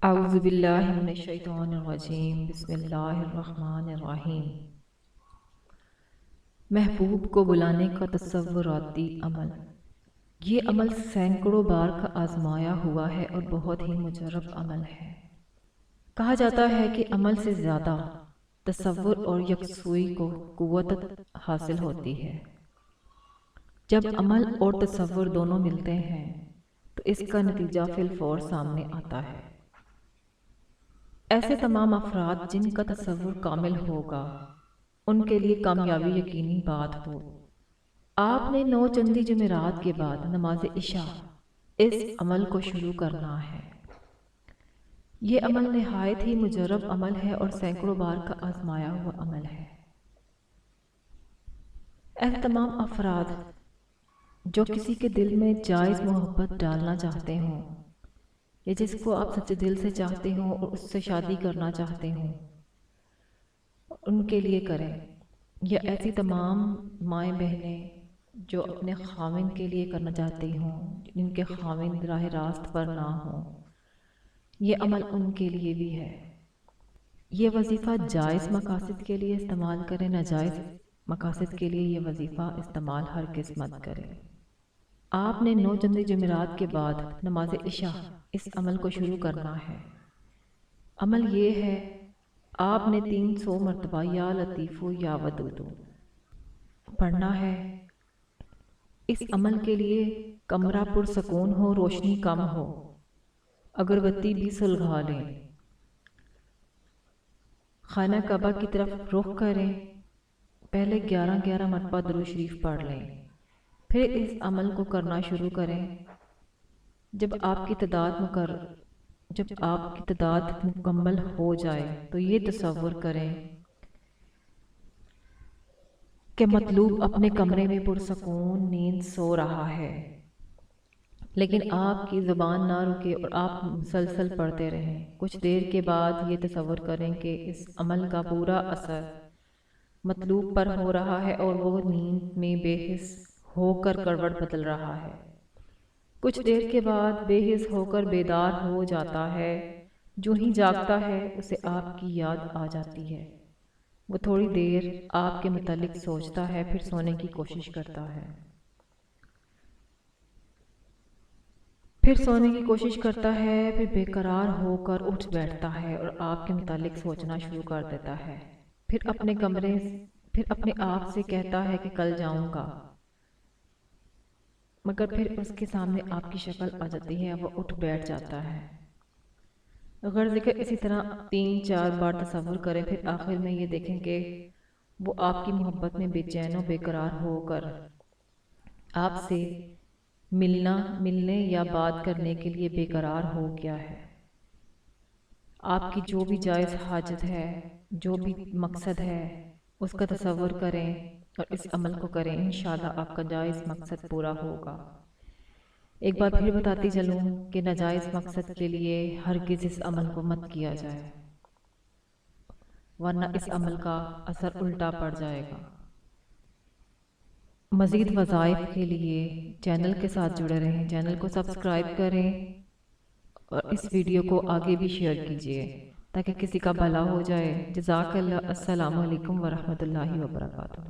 اعوذ باللہ من الشیطان الرجیم بسم اللہ الرحمن الرحیم۔ محبوب کو بلانے کا تصوراتی عمل۔ یہ عمل سینکڑوں بار کا آزمایا ہوا ہے اور بہت ہی مجرب عمل ہے۔ کہا جاتا ہے کہ عمل سے زیادہ تصور اور یکسوئی کو قوت حاصل ہوتی ہے۔ جب عمل اور تصور دونوں ملتے ہیں تو اس کا نتیجہ فی الفور سامنے آتا ہے۔ ایسے تمام افراد جن کا تصور کامل ہوگا ان کے لیے کامیابی یقینی بات ہو۔ آپ نے 9 چندی جمعرات کے بعد نماز عشاء اس عمل کو شروع کرنا ہے۔ یہ عمل نہایت ہی مجرب عمل ہے اور سینکڑوں بار کا آزمایا ہوا عمل ہے۔ ایسے تمام افراد جو کسی کے دل میں جائز محبت ڈالنا چاہتے ہوں یا جس کو آپ سچے دل سے چاہتے ہوں اور اس سے شادی کرنا چاہتے ہوں ان کے لیے کریں، یا ایسی تمام مائیں بہنیں جو اپنے خاوند کے لیے کرنا چاہتی ہوں جن کے خاوند راہ راست پر نہ ہوں، یہ عمل ان کے لیے بھی ہے۔ یہ وظیفہ جائز مقاصد کے لیے استعمال کریں، ناجائز مقاصد کے لیے یہ وظیفہ استعمال ہرگز مت کریں۔ آپ نے 9 چندی جمعرات کے بعد نماز عشاء اس عمل کو شروع کرنا ہے۔ عمل یہ ہے، آپ نے 300 مرتبہ یا لطیف یا ودود پڑھنا ہے۔ اس عمل کے لیے کمرہ پرسکون ہو، روشنی کم ہو، اگربتی بھی سلگھا لیں، خانہ کعبہ کی طرف رخ کریں، پہلے 11 مرتبہ درود شریف پڑھ لیں، پھر اس عمل کو کرنا شروع کریں۔ جب آپ کی تعداد مکمل ہو جائے تو یہ تصور کریں کہ مطلوب اپنے کمرے میں پرسکون نیند سو رہا ہے، لیکن آپ کی زبان نہ رکے اور آپ مسلسل پڑھتے رہیں۔ کچھ دیر کے بعد یہ تصور کریں کہ اس عمل کا پورا اثر مطلوب پر ہو رہا ہے اور وہ نیند میں بے حس ہو کر کروٹ بدل رہا ہے۔ کچھ دیر کے بعد بے حس ہو کر بیدار ہو جاتا ہے۔ جو ہی جاگتا ہے اسے آپ کی یاد آ جاتی ہے۔ وہ تھوڑی دیر آپ کے متعلق سوچتا ہے، پھر سونے کی کوشش کرتا ہے۔ پھر بے قرار ہو کر اٹھ بیٹھتا ہے اور آپ کے متعلق سوچنا شروع کر دیتا ہے۔ پھر اپنے آپ سے کہتا ہے کہ کل جاؤں گا، مگر پھر اس کے سامنے آپ کی شکل آ جاتی ہے، وہ اٹھ بیٹھ جاتا ہے۔ غرض کہ اسی طرح 3-4 بار تصور کریں، پھر آخر میں یہ دیکھیں کہ وہ آپ کی محبت میں بے چین و بے قرار ہو کر آپ سے ملنے یا بات کرنے کے لیے بے قرار ہو گیا ہے۔ آپ کی جو بھی جائز حاجت ہے، جو بھی مقصد ہے، اس کا تصور کریں اور اس عمل کو کریں، انشاءاللہ آپ کا جائز مقصد پورا ہوگا۔ ایک بار پھر بتاتی چلوں کہ ناجائز مقصد کے لیے ہرگز اس عمل کو مت کیا جائے، ورنہ اس عمل کا اثر الٹا پڑ جائے گا۔ مزید وظائف کے لیے چینل کے ساتھ جڑے رہیں، چینل کو سبسکرائب کریں اور اس ویڈیو کو آگے بھی شیئر کیجیے تاکہ کسی کا بھلا ہو جائے۔ جزاک اللہ۔ السلام علیکم ورحمۃ اللہ وبرکاتہ۔